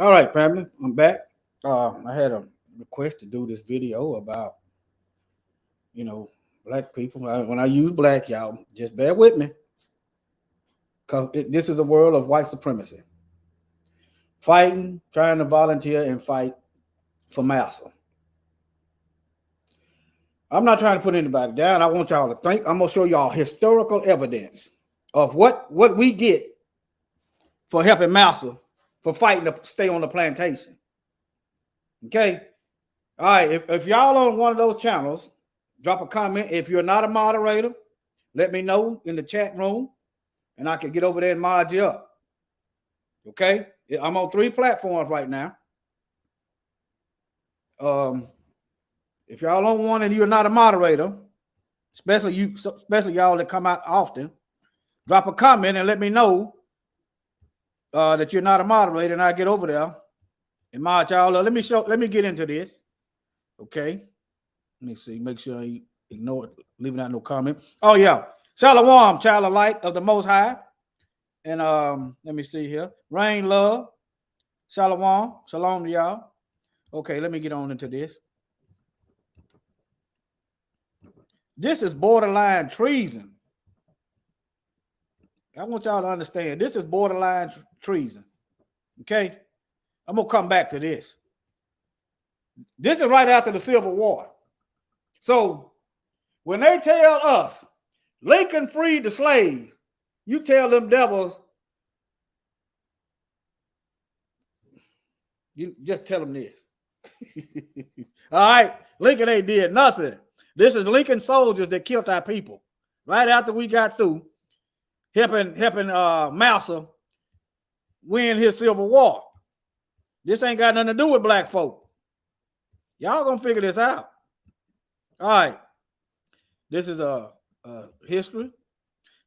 All right, family, I'm back. I had a request to do this video about, you know, black people. When I use black, y'all, just bear with me, because this is a world of white supremacy. Fighting, trying to volunteer and fight for Massa. I'm not trying to put anybody down. I want y'all to think. I'm going to show y'all historical evidence of what we get for helping Massa, for fighting to stay on the plantation. Okay? All right, if y'all on one of those channels, drop a comment. If you're not a moderator, let me know in the chat room, and I can get over there and mod you up. Okay, I'm on 3 platforms right now. If y'all on one and you're not a moderator, especially y'all that come out often, drop a comment and let me know that you're not a moderator, and I get over there and mod y'all up. Let me get into this. Okay, let me see. Make sure I ignore it, leaving out no comment. Oh yeah, Shalom, child of light of the Most High, and let me see here. Rain, love, Shalom, shalom to y'all. Okay, let me get on into this. This is borderline treason. I want y'all to understand. This is borderline treason. Okay, I'm gonna come back to this. This is right after the Civil War. So when they tell us Lincoln freed the slaves, you tell them devils, you just tell them this. All right, Lincoln ain't did nothing. This is Lincoln soldiers that killed our people right after we got through helping Massa win his Civil War. This ain't got nothing to do with black folk. Y'all gonna figure this out. All right, this is a history.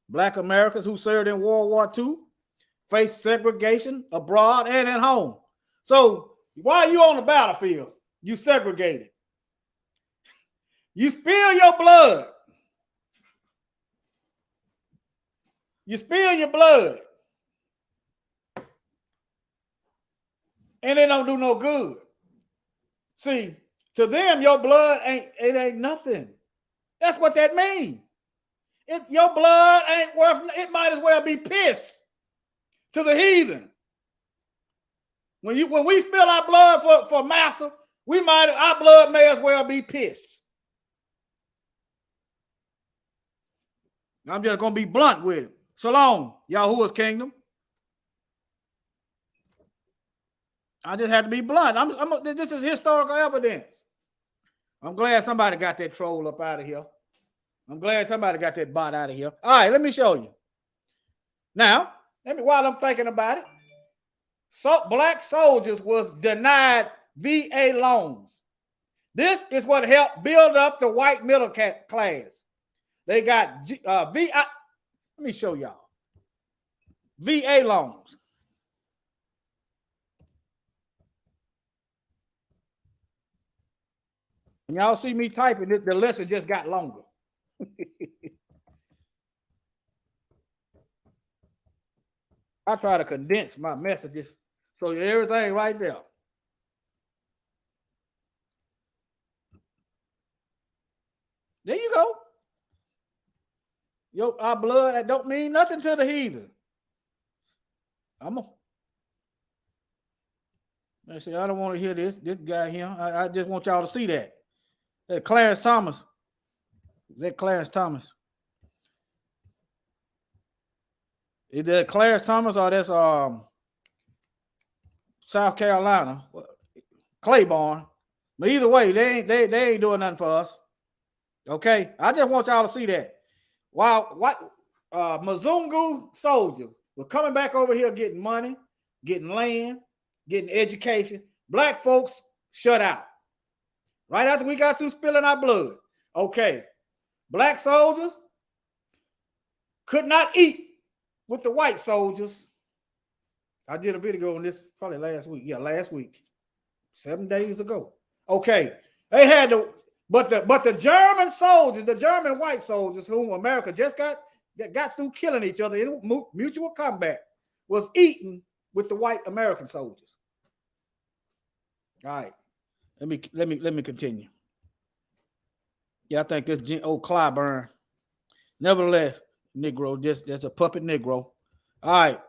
Black Americans who served in World War II faced segregation abroad and at home. So while you on the battlefield, you segregated. You spill your blood. You spill your blood. And it don't do no good. See, to them, your blood ain't nothing. That's what that means. If your blood ain't worth, it might as well be piss to the heathen. When we spill our blood for Massa, our blood may as well be piss. I'm just gonna be blunt with it. Shalom, Yahuwah's kingdom. I just had to be blunt. This is historical evidence. I'm glad somebody got that troll up out of here. I'm glad somebody got that bot out of here. All right, let me show you. Now, while I'm thinking about it, so black soldiers was denied VA loans. This is what helped build up the white middle class. They got VI. Let me show y'all. VA loans. And y'all see me typing it, the lesson just got longer. I try to condense my messages so everything right there. There you go. Our blood, that don't mean nothing to the heathen. Let's see, I don't want to hear this guy here. I just want y'all to see that. That Clarence Thomas. That Clarence Thomas. Is that Clarence Thomas or that's South Carolina? Claiborne. But either way, they ain't doing nothing for us. Okay, I just want y'all to see that. While Mzungu soldiers were coming back over here getting money, getting land, getting education, black folks shut out. Right after we got through spilling our blood. Okay, black soldiers could not eat with the white soldiers. I did a video on this probably last week. Yeah, last week. 7 days ago. Okay, they had to. But the German soldiers, the German white soldiers, whom America just got through killing each other in mutual combat, was eating with the white American soldiers. All right. Let me continue. Yeah, I think this old Clyburn. Nevertheless, Negro, that's a puppet Negro. All right.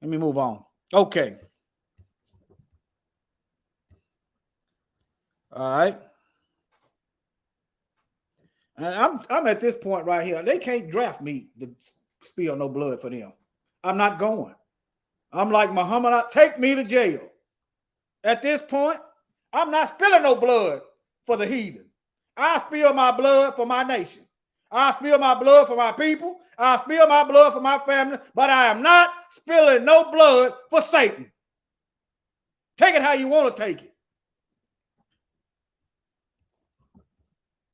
Let me move on. Okay. All right. And I'm at this point right here. They can't draft me to spill no blood for them. I'm not going. I'm like Muhammad, take me to jail. At this point, I'm not spilling no blood for the heathen. I spill my blood for my nation. I spill my blood for my people. I spill my blood for my family, but I am not spilling no blood for Satan. Take it how you want to take it.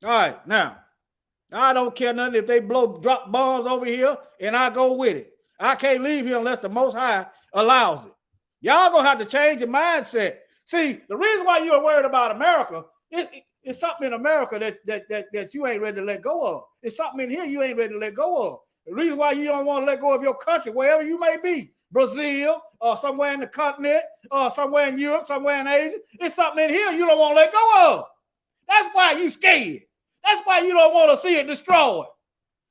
All right, now, I don't care nothing if they drop bombs over here and I go with it. I can't leave here unless the Most High allows it. Y'all gonna have to change your mindset. See, the reason why you're worried about America, it's something in America that you ain't ready to let go of. It's something in here you ain't ready to let go of. The reason why you don't want to let go of your country, wherever you may be, Brazil, or somewhere in the continent, or somewhere in Europe, somewhere in Asia, it's something in here you don't want to let go of. That's why you scared. That's why you don't want to see it destroyed.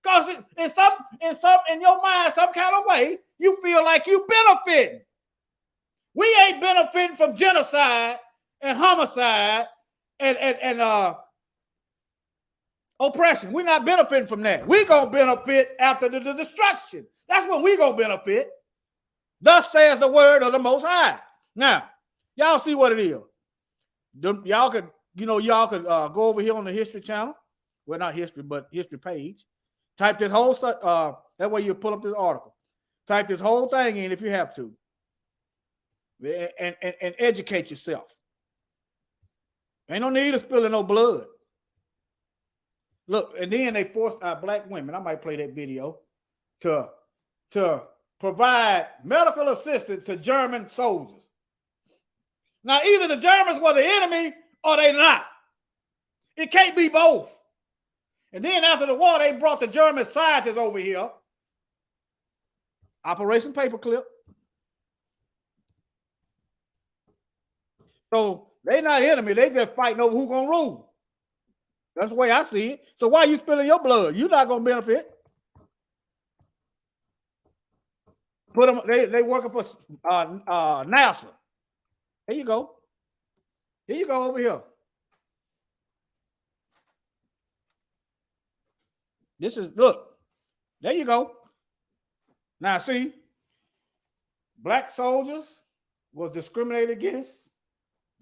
Because in your mind, some kind of way, you feel like you benefiting. We ain't benefiting from genocide and homicide and oppression. We're not benefiting from that. We're going to benefit after the destruction. That's when we're going to benefit. Thus says the word of the Most High. Now, y'all see what it is. Y'all could go over here on the History channel. Well, not history, but history page. Type this whole, that way you pull up this article. Type this whole thing in if you have to. And educate yourself. Ain't no need of spilling no blood. Look, and then they forced our black women, I might play that video, to provide medical assistance to German soldiers. Now, either the Germans were the enemy or they not. It can't be both. And then after the war, they brought the German scientists over here. Operation Paperclip. So they not enemy. They just fighting over who's going to rule. That's the way I see it. So why are you spilling your blood? You're not going to benefit. Put them. They working for NASA. Here you go. Here you go over here. This is, look, there you go. Now, see, black soldiers was discriminated against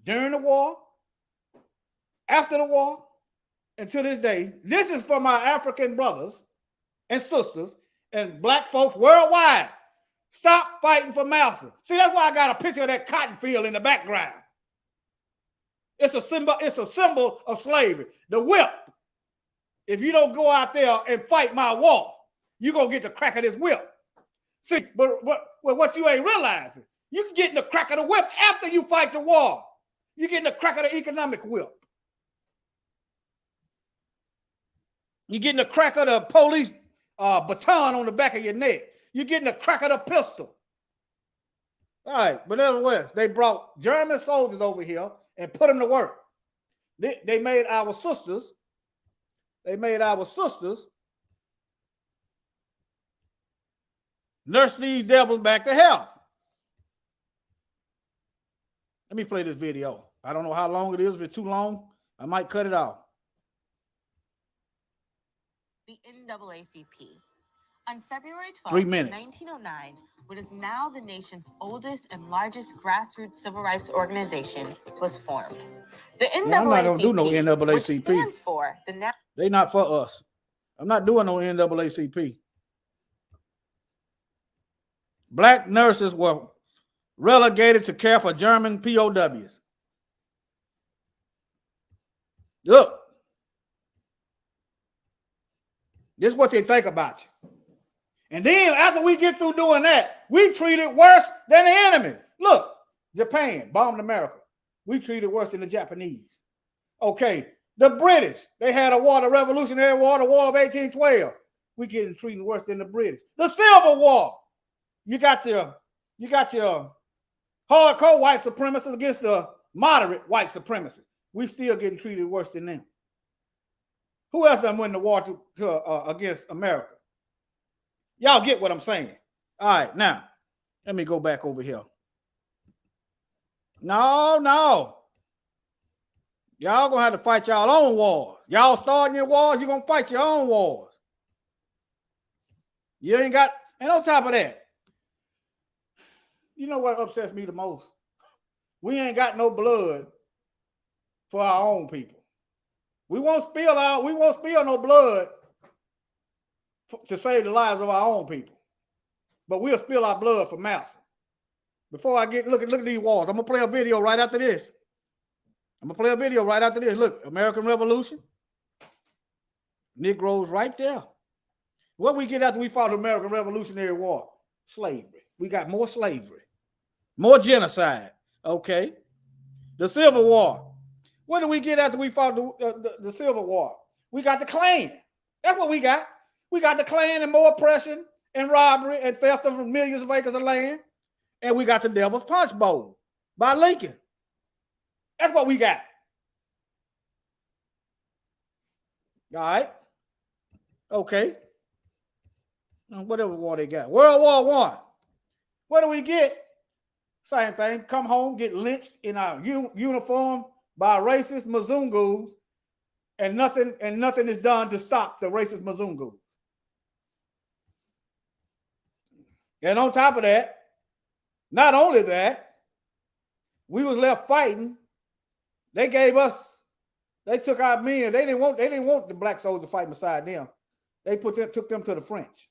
during the war, after the war, and to this day. This is for my African brothers and sisters and black folks worldwide. Stop fighting for Massa'S. See, that's why I got a picture of that cotton field in the background. It's a symbol of slavery. The whip. If you don't go out there and fight my war, you're going to get the crack of this whip. See, but what you ain't realizing, you can get in the crack of the whip after you fight the war. You get in the crack of the economic whip. You get in the crack of the police baton on the back of your neck. You get in the crack of the pistol. All right, but nevertheless, they brought German soldiers over here and put them to work. They made our sisters. They made our sisters nurse these devils back to health. Let me play this video. I don't know how long it is. If it's too long, I might cut it off. The NAACP. On February 12, 1909, what is now the nation's oldest and largest grassroots civil rights organization, was formed. The NAACP, I'm not gonna do no NAACP. Which stands for the they not for us. I'm not doing no NAACP. Black nurses were relegated to care for German POWs. Look, this is what they think about you. And then after we get through doing that, we treat it worse than the enemy. Look, Japan bombed America. We treat it worse than the Japanese. Okay, the British, they had a war, the Revolutionary War, the War of 1812. We getting treated worse than the British. The Civil War, you got your hardcore white supremacists against the moderate white supremacists. We still getting treated worse than them. Who else done win the war against America? Y'all get what I'm saying? All right, now, let me go back over here. No. Y'all gonna have to fight y'all own wars. Y'all starting your wars, you're gonna fight your own wars. You ain't got, and on top of that, you know what upsets me the most? We ain't got no blood for our own people. We won't spill no blood to save the lives of our own people. But we'll spill our blood for Massa'S. Before I look at these wars, I'm gonna play a video right after this. Look, American Revolution. Negroes right there. What we get after we fought the American Revolutionary War? Slavery. We got more slavery. More genocide. Okay. The Civil War. What did we get after we fought the Civil War? We got the Klan. That's what we got. We got the Klan and more oppression and robbery and theft of millions of acres of land. And we got the Devil's Punch Bowl by Lincoln. That's what we got. All right. Okay. Whatever war they got. World War I. What do we get? Same thing. Come home, get lynched in our uniform by racist Mzungus, and nothing is done to stop the racist Mzungus. And on top of that, not only that, we was left fighting. They took our men. They didn't want the black soldiers fighting beside them. They took them to the French.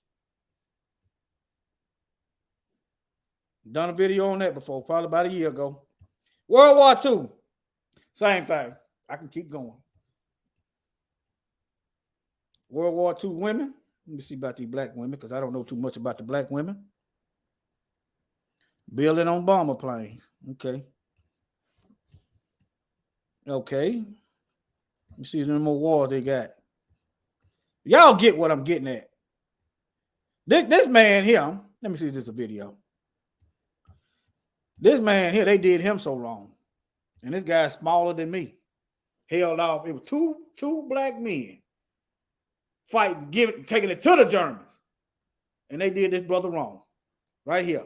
Done a video on that before, probably about a year ago. World War II, same thing. I can keep going. World War II women. Let me see about these black women because I don't know too much about the black women. Building on bomber planes. Okay. Let me see how many more wars they got. Y'all get what I'm getting at. This man here, let me see if this is a video. This man here, they did him so wrong. And this guy's smaller than me. Held off. It was two black men fighting, taking it to the Germans. And they did this brother wrong. Right here.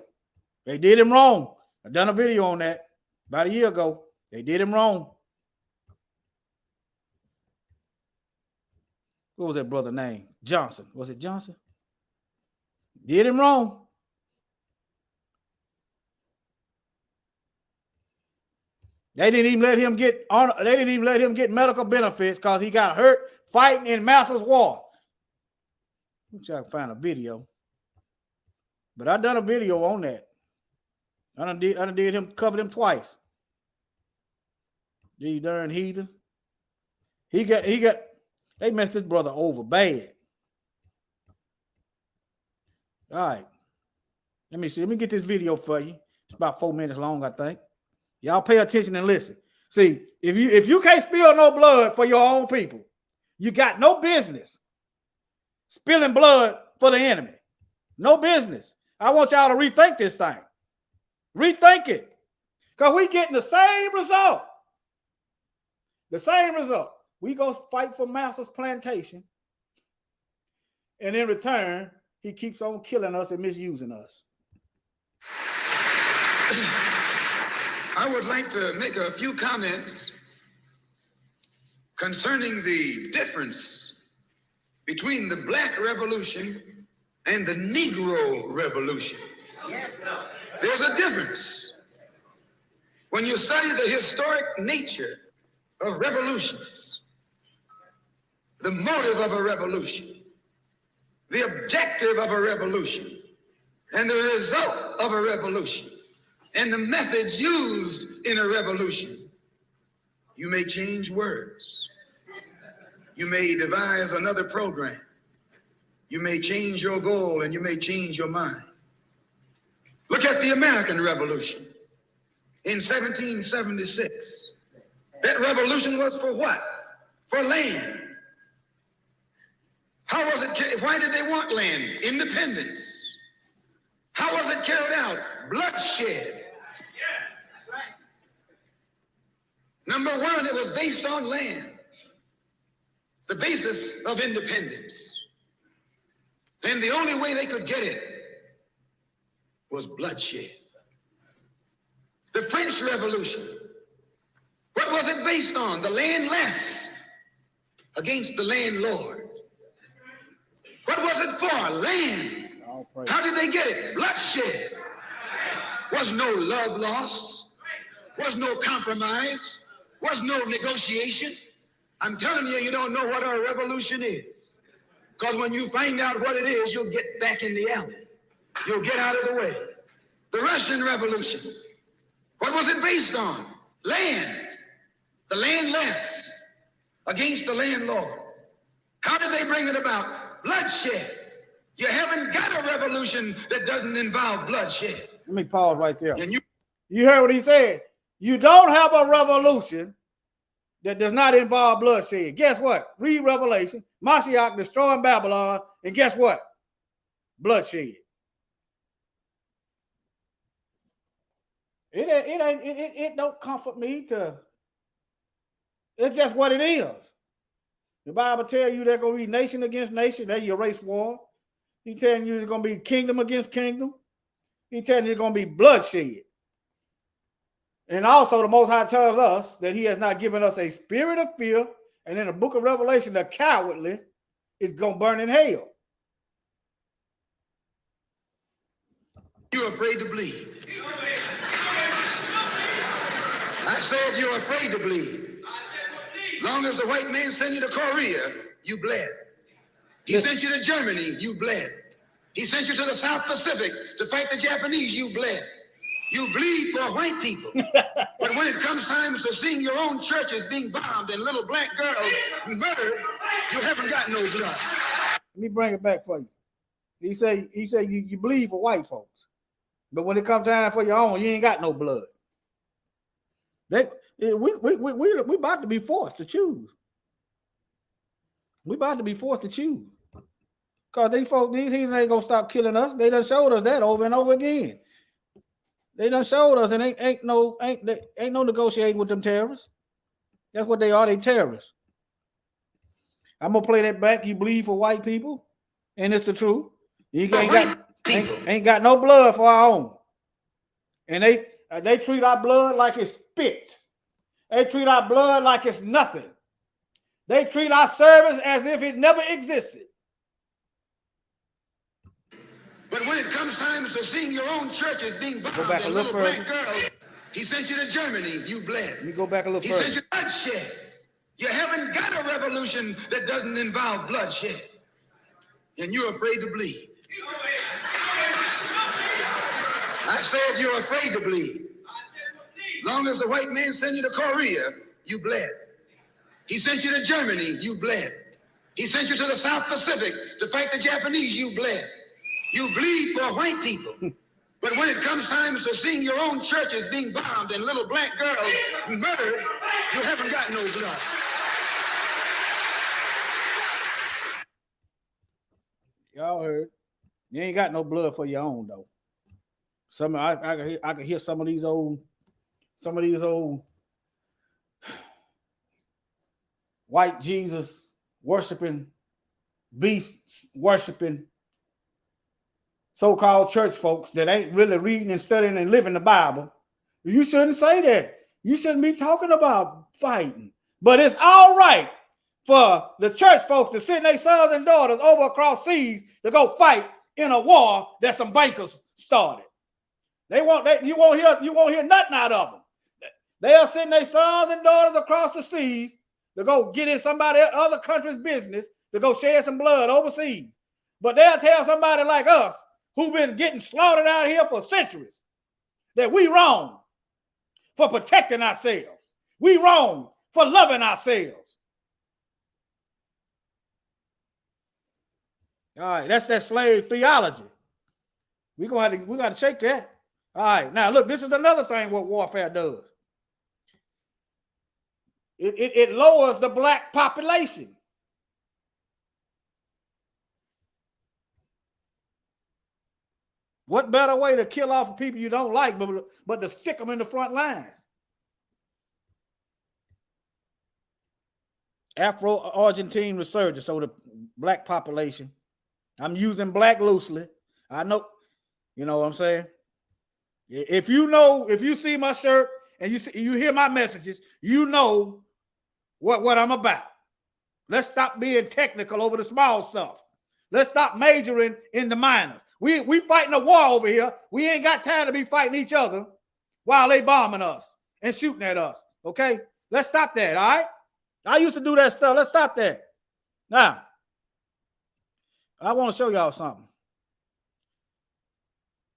They did him wrong. I done a video on that about a year ago. They did him wrong. What was that brother name? Johnson. Was it Johnson? Did him wrong. They didn't even let him get honor. They didn't even let him get medical benefits because he got hurt fighting in Massa'S war. Let me try to find a video. But I done a video on that. I done did him, covered him twice. These darn heathens. They messed this brother over bad. All right. Let me see. Let me get this video for you. It's about 4 minutes long, I think. Y'all pay attention and listen. See, if you can't spill no blood for your own people, you got no business spilling blood for the enemy. No business. I want y'all to rethink this thing. Rethink it. Because we getting the same result. The same result. We go fight for Massa'S plantation. And in return, he keeps on killing us and misusing us. I would like to make a few comments concerning the difference between the Black Revolution and the Negro Revolution. Yes, no. There's a difference. When you study the historic nature of revolutions, the motive of a revolution, the objective of a revolution, and the result of a revolution, and the methods used in a revolution, you may change words. You may devise another program. You may change your goal and you may change your mind. Look at the American Revolution in 1776. That revolution was for what? For land. How was it? Why did they want land? Independence. How was it carried out? Bloodshed. Number one, it was based on land, the basis of independence. And the only way they could get it was bloodshed. The French Revolution, what was it based on? The landless against the landlord. What was it for? Land. How did they get it? Bloodshed. Was no love lost. Was no compromise. Was no negotiation. I'm telling you, you don't know what a revolution is. Because when you find out what it is, you'll get back in the alley. You'll get out of the way. The Russian Revolution, what was it based on? Land. The landless against the landlord. How did they bring it about? Bloodshed. You haven't got a revolution that doesn't involve bloodshed. Let me pause right there. You heard what he said? You don't have a revolution that does not involve bloodshed. Guess what? Read Revelation. Massa'S destroying Babylon, and guess what? Bloodshed. It don't comfort me to. It's just what it is. The Bible tells you there's going to be nation against nation. That's your race war. He's telling you it's going to be kingdom against kingdom. He's telling you it's going to be bloodshed. And also the Most High tells us that he has not given us a spirit of fear. And in the book of Revelation, the cowardly is going to burn in hell. You're afraid to bleed. I said you're afraid to bleed. Long as the white man sent you to Korea, you bled. He sent you to Germany, you bled. He sent you to the South Pacific to fight the Japanese, you bled. You bleed for white people. But when it comes time to seeing your own churches being bombed and little black girls murdered, you haven't got no blood. Let me bring it back for you. He said you bleed for white folks. But when it comes time for your own, you ain't got no blood. We about to be forced to choose. We about to be forced to choose. Because these heathens ain't gonna stop killing us. They done showed us that over and over again. They done showed us, and ain't no negotiating with them terrorists. That's what they are. They terrorists. I'm gonna play that back. You bleed for white people, and it's the truth. You ain't got no blood for our own, and they treat our blood like it's spit. They treat our blood like it's nothing. They treat our service as if it never existed. But when it comes time to seeing your own churches being bombed and little black girls, he sent you to Germany, you bled. Let me go back a little further. He sent you bloodshed. You haven't got a revolution that doesn't involve bloodshed. And you're afraid to bleed. I said you're afraid to bleed. Long as the white man sent you to Korea, you bled. He sent you to Germany, you bled. He sent you to the South Pacific to fight the Japanese, you bled. You bleed for white people. But when it comes time to seeing your own churches being bombed and little black girls murdered, you haven't got no blood. Y'all heard. You ain't got no blood for your own, though. I can hear some of these old white Jesus worshiping, beast worshiping, so-called church folks that ain't really reading and studying and living the Bible. You shouldn't say that. You shouldn't be talking about fighting. But it's all right for the church folks to send their sons and daughters over across seas to go fight in a war that some bankers started. You won't hear nothing out of them. They'll send their sons and daughters across the seas to go get in somebody other country's business to go shed some blood overseas. But they'll tell somebody like us, who've been getting slaughtered out here for centuries, that we wrong for protecting ourselves. We wrong for loving ourselves. All right, that's that slave theology. We got to shake that. All right, now look, this is another thing what warfare does. It lowers the black population. What better way to kill off people you don't like but to stick them in the front lines? Afro-Argentine resurgence, so the black population. I'm using black loosely. I know, you know what I'm saying? If you see my shirt and you hear my messages, you know what I'm about. Let's stop being technical over the small stuff. Let's stop majoring in the minors. We fighting a war over here. We ain't got time to be fighting each other while they bombing us and shooting at us. Okay? Let's stop that, all right? I used to do that stuff. Let's stop that. Now, I want to show y'all something.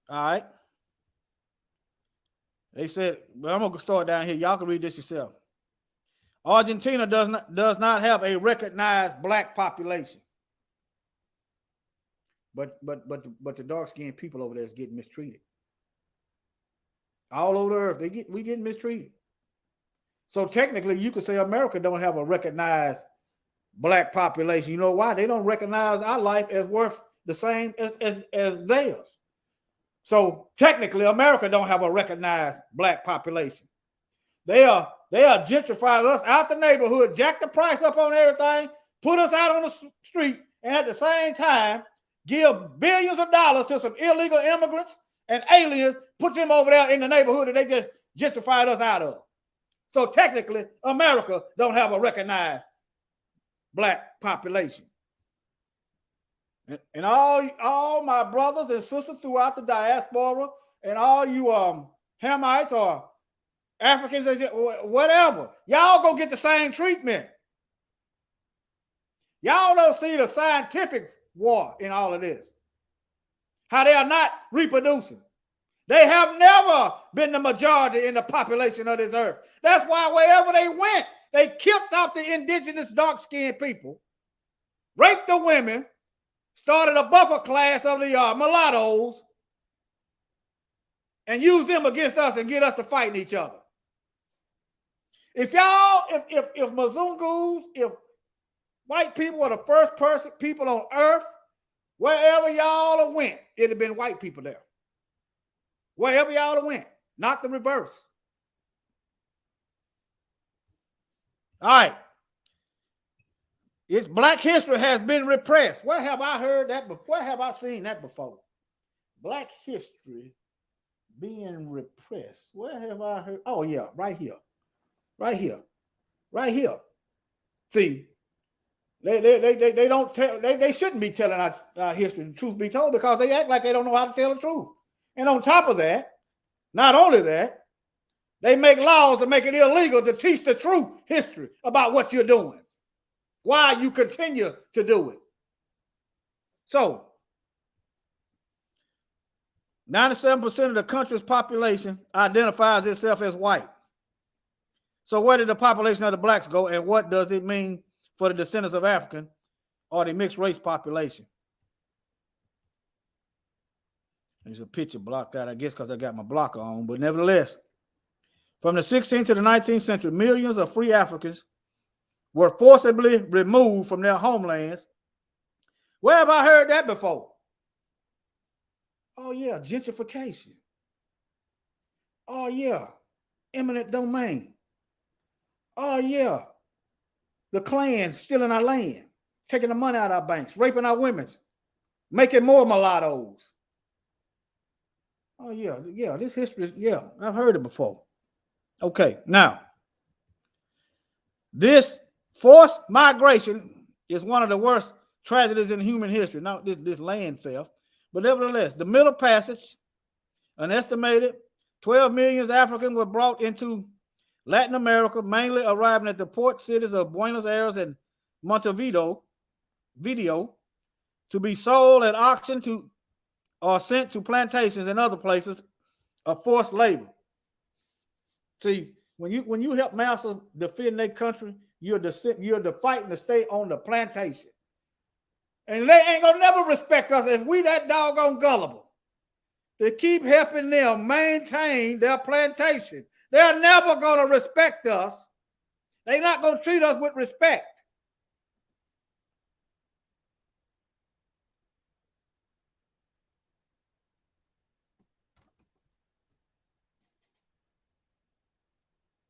All right? They said, but I'm going to start down here. Y'all can read this yourself. Argentina does not have a recognized black population. But the dark-skinned people over there is getting mistreated. All over the earth, we getting mistreated. So technically, you could say America don't have a recognized black population. You know why? They don't recognize our life as worth the same as theirs. So technically, America don't have a recognized black population. They are gentrifying us out the neighborhood, jack the price up on everything, put us out on the street, and at the same time, give billions of dollars to some illegal immigrants and aliens, put them over there in the neighborhood that they just gentrified us out of. So technically, America don't have a recognized black population. And all my brothers and sisters throughout the diaspora and all you Hamites or Africans, whatever, y'all go get the same treatment. Y'all don't see the scientific war in all of this. How they are not reproducing. They have never been the majority in the population of this earth. That's why wherever they went, they killed off the indigenous dark-skinned people, raped the women, started a buffer class of the mulattoes, and used them against us and get us to fighting each other. If Mzungus, if white people were the first people on earth, wherever y'all went, it'd have been white people there. Wherever y'all went, not the reverse. All right. It's Black history has been repressed. Where have I heard that before? Where have I seen that before? Black history being repressed. Where have I heard? Oh, yeah, right here. Right here. Right here. See, they don't tell, they shouldn't be telling our history, the truth be told, because they act like they don't know how to tell the truth. And on top of that, not only that, they make laws to make it illegal to teach the true history about what you're doing, why you continue to do it. So, 97% of the country's population identifies itself as white. So where did the population of the blacks go, and what does it mean for the descendants of African or the mixed race population? There's a picture blocked out, I guess, because I got my blocker on. But nevertheless, from the 16th to the 19th century, millions of free Africans were forcibly removed from their homelands. Where have I heard that before? Oh, yeah, gentrification. Oh, yeah, eminent domain. Oh, yeah, the Klan stealing our land, taking the money out of our banks, raping our women, making more mulattoes. Oh, yeah, this history, I've heard it before. Okay, now, this forced migration is one of the worst tragedies in human history. Now, this land theft, but nevertheless, the Middle Passage, an estimated 12 million Africans were brought into Latin America, mainly arriving at the port cities of Buenos Aires and Montevideo, to be sold at auction or sent to plantations and other places of forced labor. See, when you help Massa defend their country, you're fighting to stay on the plantation. And they ain't gonna never respect us if we that doggone gullible to keep helping them maintain their plantation. They're never gonna respect us. They're not gonna treat us with respect.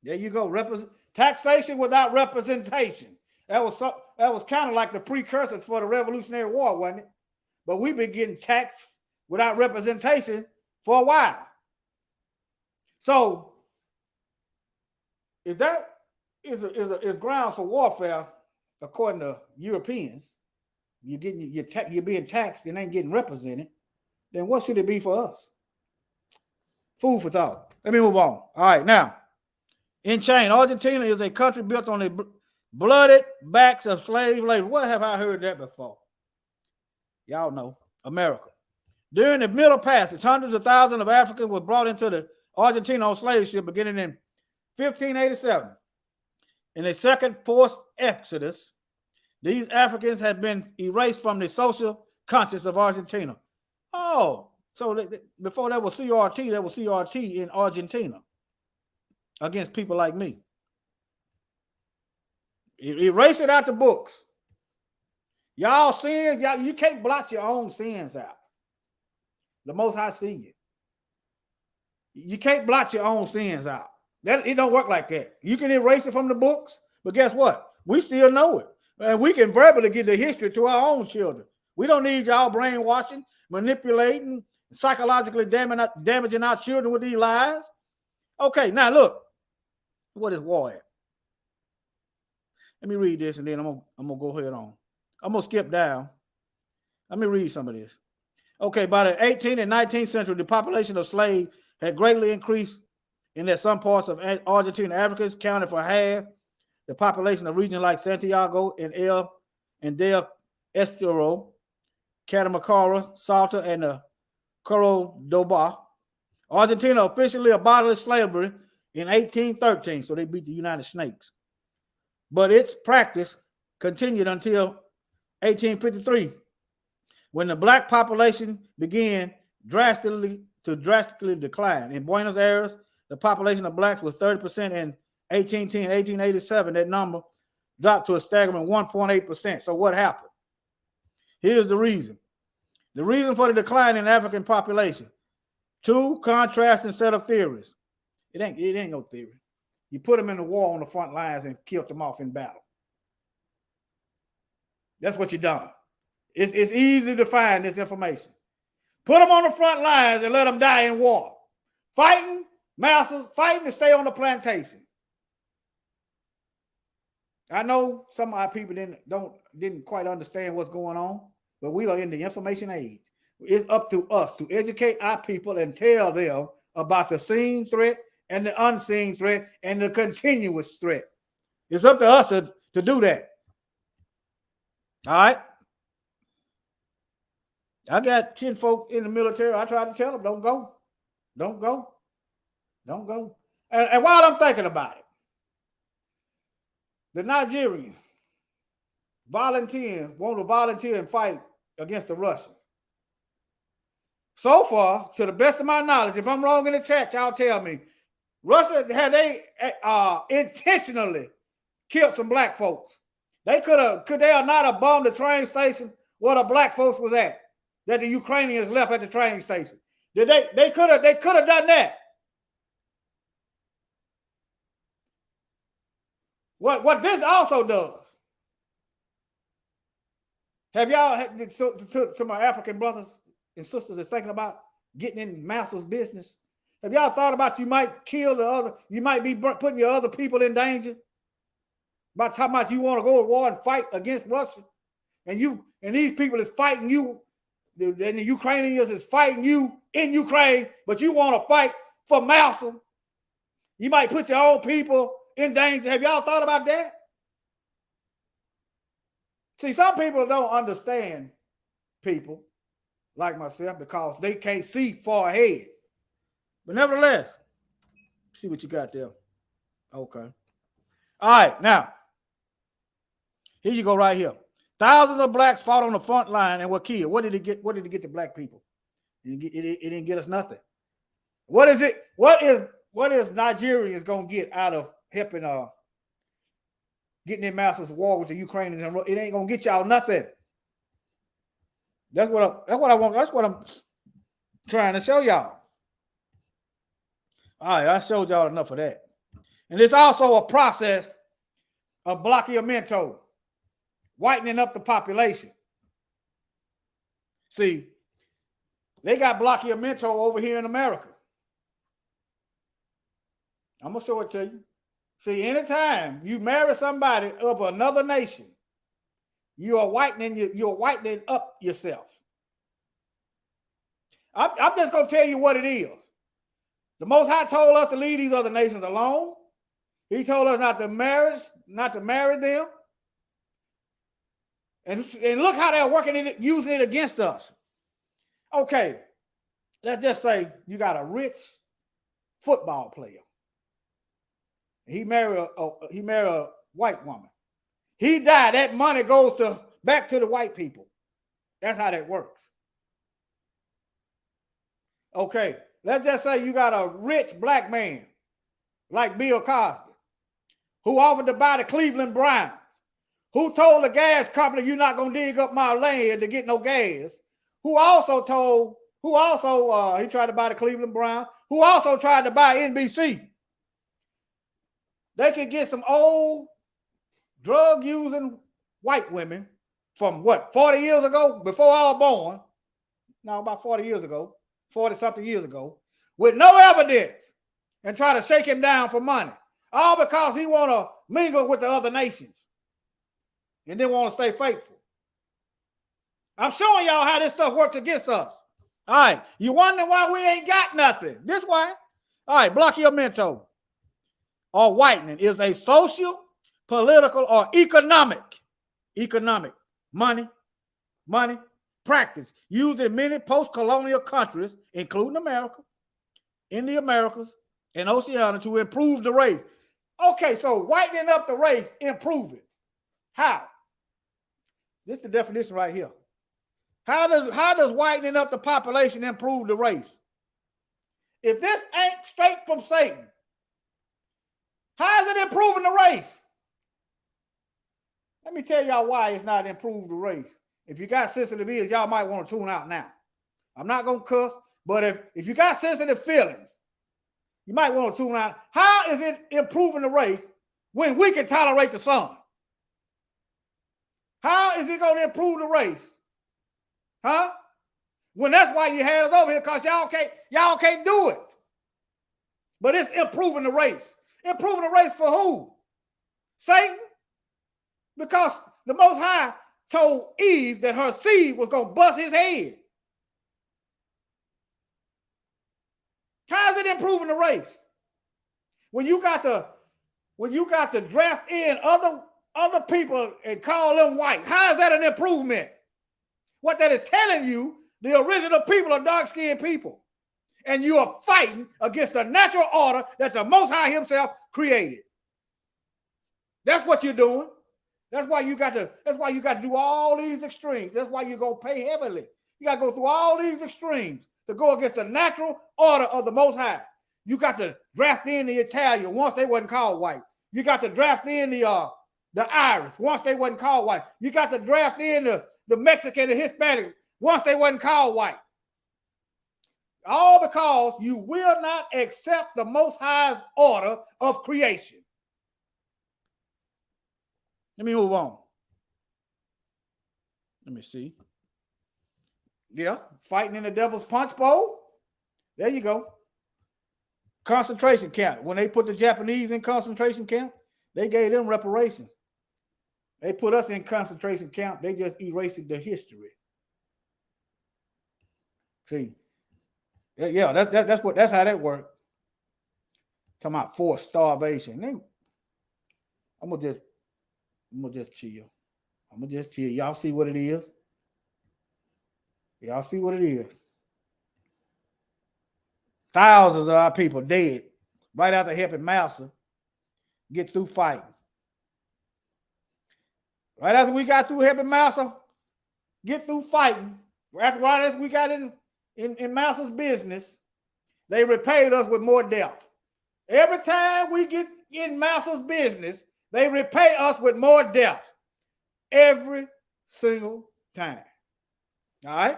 There you go. Taxation without representation. That was kind of like the precursors for the Revolutionary War, wasn't it? But we've been getting taxed without representation for a while. So if that is grounds for warfare, according to Europeans, you're being taxed and ain't getting represented, then what should it be for us? Food for thought. Let me move on. All right, now, in chain, Argentina is a country built on the blooded backs of slave labor. Where have I heard that before? Y'all know, America. During the Middle Passage, hundreds of thousands of Africans were brought into the Argentina on slave ship beginning in 1587. In a second forced exodus, these Africans had been erased from the social conscience of Argentina. Oh, so before there was CRT, there was CRT in Argentina against people like me. Erase it out the books. Y'all sins, you can't blot your own sins out. The Most High see you. You can't blot your own sins out. It don't work like that. You can erase it from the books, but guess what? We still know it. And we can verbally give the history to our own children. We don't need y'all brainwashing, manipulating, psychologically damaging our children with these lies. Okay, now look. What is war at? Let me read this and then I'm gonna go ahead on. I'm gonna skip down. Let me read some of this. Okay, by the 18th and 19th century, the population of slaves had greatly increased in that some parts of Argentina. Africans counted for half the population of regions like Santiago and Del Estero, Catamarca, Salta, and the Cordoba. Argentina officially abolished slavery in 1813, so they beat the United Snakes. But its practice continued until 1853, when the black population began drastically decline. In Buenos Aires, the population of blacks was 30% in 1810, 1887. That number dropped to a staggering 1.8%. So what happened? Here's the reason. The reason for the decline in African population. Two contrasting set of theories. It ain't no theory. You put them in the war on the front lines and killed them off in battle. That's what you done. It's easy to find this information. Put them on the front lines and let them die in war. Fighting, Massa'S, fighting to stay on the plantation. I know some of our people didn't quite understand what's going on, but we are in the information age. It's up to us to educate our people and tell them about the seen threat and the unseen threat and the continuous threat. It's up to us to do that. All right. I got kinfolk in the military. I try to tell them, don't go. Don't go. Don't go. And while I'm thinking about it, the Nigerians want to volunteer and fight against the Russians. So far, to the best of my knowledge, if I'm wrong in the chat, y'all tell me, Russia, had they intentionally killed some black folks? Could they not have bombed the train station where the black folks was at, that the Ukrainians left at the train station? They could have done that. What this also does, have y'all, to my African brothers and sisters that's thinking about getting in Massa'S business, have y'all thought about you might kill you might be putting your other people in danger? About talking about you want to go to war and fight against Russia, and these people is fighting you, and the Ukrainians is fighting you in Ukraine, but you want to fight for Massa'S. You might put your own people in danger. Have y'all thought about that? See, some people don't understand people like myself because they can't see far ahead. But nevertheless, see what you got there. Okay. All right, now, here you go right here. Thousands of blacks fought on the front line and were killed. What did it get? What did it get to black people? It didn't get us nothing. What is it? What is Nigerians gonna get out of helping getting in Massa'S war with the Ukrainians? And it ain't gonna get y'all nothing. That's what I want. That's what I'm trying to show y'all. All right, I showed y'all enough of that. And it's also a process of bloqueamiento. whitening up the population. See, they got blockymento over here in America. I'm going to show it to you. See, anytime you marry somebody of another nation, you're whitening up yourself. I'm just going to tell you what it is. The Most High told us to leave these other nations alone. He told us not to marry them. And look how they're working it, using it against us. Okay, let's just say you got a rich football player. He married a white woman. He died. That money goes back to the white people. That's how that works. Okay, let's just say you got a rich black man like Bill Cosby who offered to buy the Cleveland Browns, who told the gas company, you're not going to dig up my land to get no gas, he tried to buy the Cleveland Browns, who also tried to buy NBC. They could get some old drug-using white women from 40 years ago, before I was born, no, about 40 years ago, 40-something years ago, with no evidence, and try to shake him down for money, all because he want to mingle with the other nations and then want to stay faithful. I'm showing y'all how this stuff works against us. All right, you wondering why we ain't got nothing? This why. All right, blockymento or whitening is a social, political, or economic money practice used in many post-colonial countries, including America, in the Americas, and Oceania, to improve the race. Okay, so whitening up the race, improve it. How? This is the definition right here. How does whitening up the population improve the race? If this ain't straight from Satan, how is it improving the race? Let me tell y'all why it's not improved the race. If you got sensitive ears, y'all might want to tune out now. I'm not going to cuss, but if you got sensitive feelings, you might want to tune out. How is it improving the race when we can tolerate the sun? How is it going to improve the race? Huh? When that's why you had us over here, because y'all can't do it. But it's improving the race. Improving the race for who? Satan? Because the Most High told Eve that her seed was going to bust his head. How is it improving the race? When you got to draft in other people and call them white, how is that an improvement? What that is telling you, the original people are dark-skinned people. And you are fighting against the natural order that the Most High himself created. That's what you're doing. That's why you got to do all these extremes. That's why you're going to pay heavily. You got to go through all these extremes to go against the natural order of the Most High. You got to draft in the Italian once they wasn't called white. You got to draft in the Irish once they wasn't called white. You got to draft in the Mexican and Hispanic once they wasn't called white. All because you will not accept the Most High's order of creation. Let me move on. Let me see. Yeah, fighting in the devil's punch bowl. There you go. Concentration camp. When they put the Japanese in concentration camp, they gave them reparations. They put us in concentration camp. They just erased the history. See, yeah, that's how that worked. Talking about forced starvation. I'm gonna just chill. Y'all see what it is? Y'all see what it is? Thousands of our people dead right after helping Massa get through fighting. Right after we got through helping Massa get through fighting, right after we got in Massa's business, they repaid us with more death. Every time we get in Massa's business, they repay us with more death. Every single time. All right?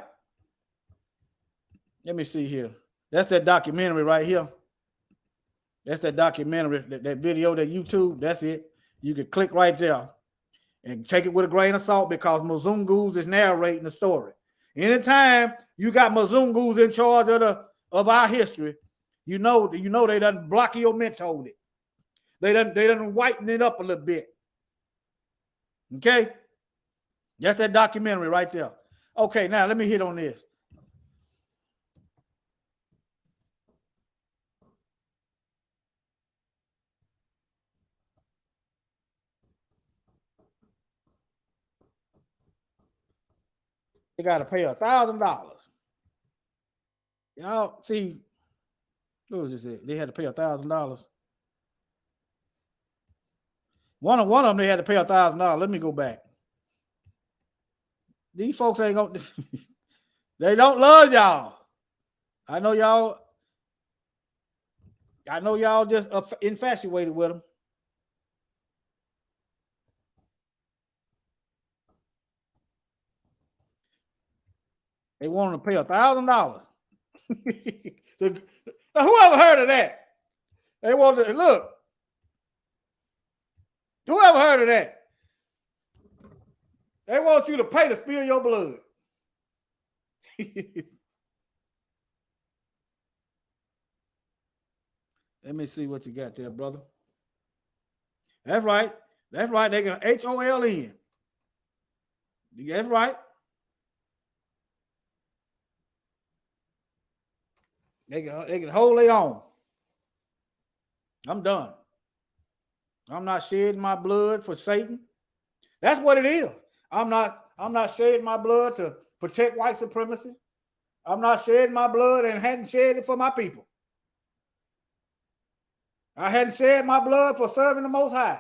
Let me see here. That's that documentary right here. That's that documentary, that video, that YouTube. That's it. You can click right there. And take it with a grain of salt because Mzungus is narrating the story. Anytime you got Mzungus in charge of our history, you know they done blockiomentoed it. They done whiten it up a little bit. Okay? That's that documentary right there. Okay, now let me hit on this. They got to pay $1,000. Y'all see, what was this? They had to pay $1,000. One of them, they had to pay $1,000. Let me go back. These folks ain't gonna. They don't love y'all. I know y'all just infatuated with them. They want to pay $1,000. Whoever heard of that? They want to look. Whoever heard of that? They want you to pay to spill your blood. Let me see what you got there, brother. That's right. That's right. They can HOLN. That's right. They can hold their own. I'm done. I'm not shedding my blood for Satan. That's what it is. I'm not shedding my blood to protect white supremacy. I'm not shedding my blood and hadn't shed it for my people. I hadn't shed my blood for serving the Most High.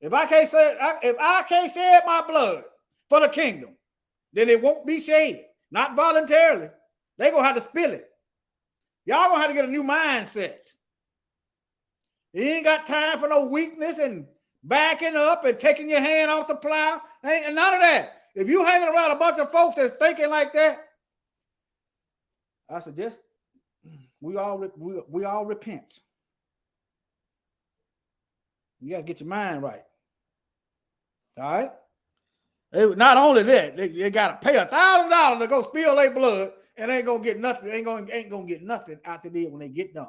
If I can't shed my blood for the kingdom, then it won't be shed. Not voluntarily. They're gonna have to spill it. Y'all gonna have to get a new mindset. You ain't got time for no weakness and backing up and taking your hand off the plow. Ain't none of that. If you hanging around a bunch of folks that's thinking like that, I suggest we all repent. You got to get your mind right. All right. Not only that, they got to pay $1,000 to go spill their blood, and ain't gonna get nothing. Ain't gonna get nothing after there when they get done.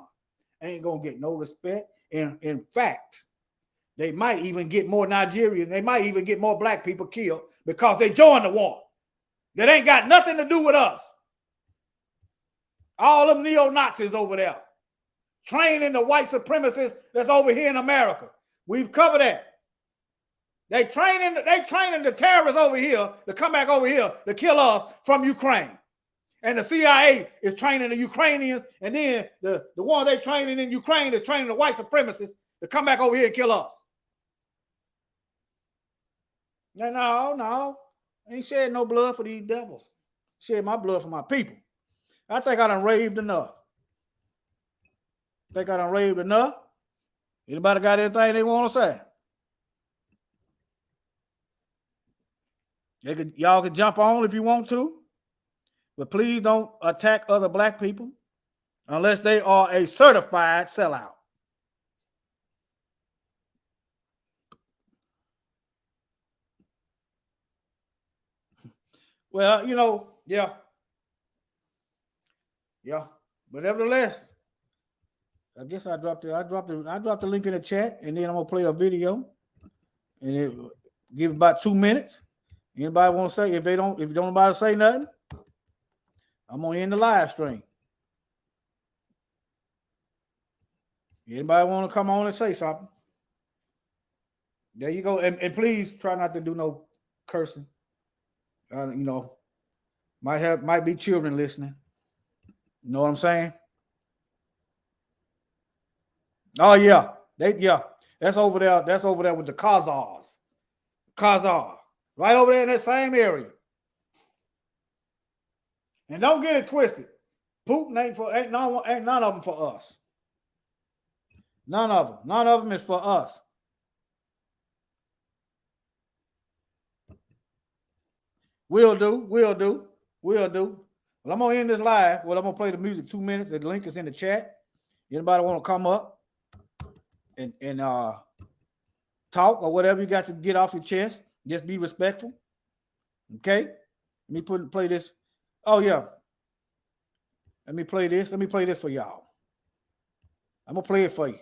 Ain't gonna get no respect. And in fact, they might even get more Nigerians. They might even get more black people killed because they joined the war. That ain't got nothing to do with us. All them neo-Nazis over there training the white supremacists that's over here in America. We've covered that. They training the terrorists over here to come back over here to kill us from Ukraine. And the CIA is training the Ukrainians, and then the one they training in Ukraine is training the white supremacists to come back over here and kill us. No, I ain't shedding no blood for these devils. Shed my blood for my people. I think I done raved enough. Anybody got anything they want to say? Y'all can jump on if you want to. But please don't attack other black people unless they are a certified sellout. Well, yeah. But nevertheless, I guess I dropped the link in the chat, and then I'm gonna play a video, and it give about 2 minutes. Anybody want to say? If don't nobody say nothing, I'm gonna end the live stream. Anybody want to come on and say something? There you go. And please try not to do no cursing. Might be children listening. You know what I'm saying? Oh yeah. That's over there. That's over there with the Khazars. Khazar. Right over there in that same area. And don't get it twisted. Putin ain't none of them for us. None of them is for us. We'll do. Well, I'm gonna end this live. Well, I'm gonna play the music 2 minutes. The link is in the chat. Anybody want to come up and talk or whatever you got to get off your chest? Just be respectful. Okay? Let me play this. Oh, yeah. Let me play this. Let me play this for y'all. I'm going to play it for you.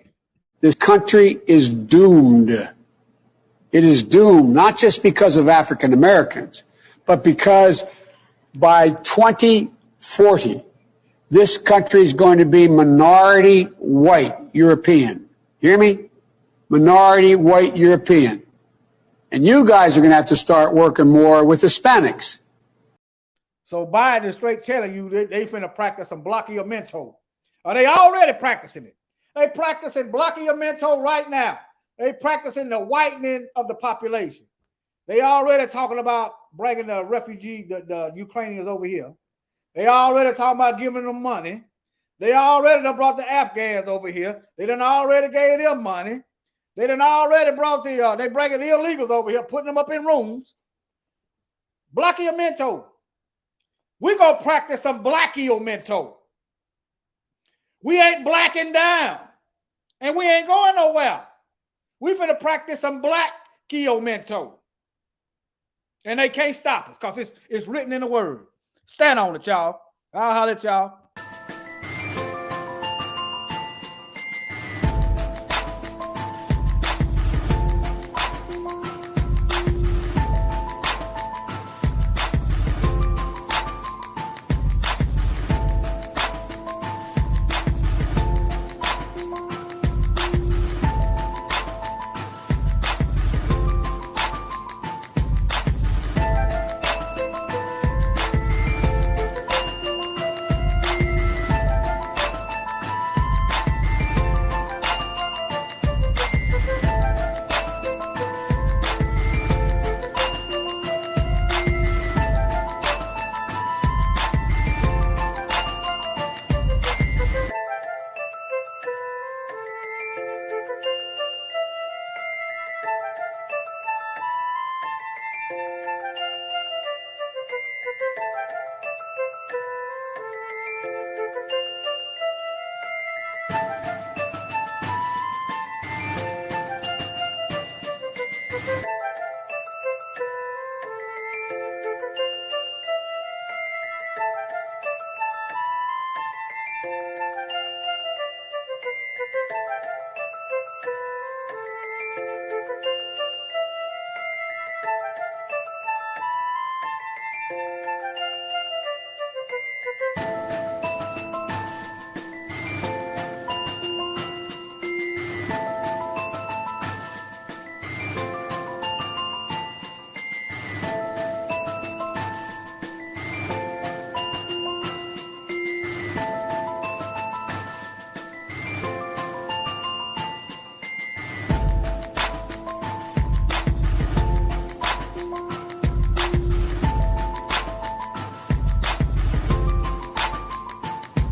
This country is doomed. It is doomed, not just because of African Americans, but because by 2040, this country is going to be minority white European. Hear me? Minority white European. And you guys are going to have to start working more with Hispanics. So Biden is straight telling you they finna practice some blockio-mento. Are they already practicing it? They practicing blockio-mento right now. They practicing the whitening of the population. They already talking about bringing the refugee, the Ukrainians over here. They already talking about giving them money. They already done brought the Afghans over here. They done already gave them money. They done already brought they bringing the illegals over here, putting them up in rooms. Blockio-mento. We're going to practice some blackio-mento. We ain't blacking down. And we ain't going nowhere. We finna practice some blackio-mento. And they can't stop us because it's written in the word. Stand on it, y'all. I'll holler at y'all.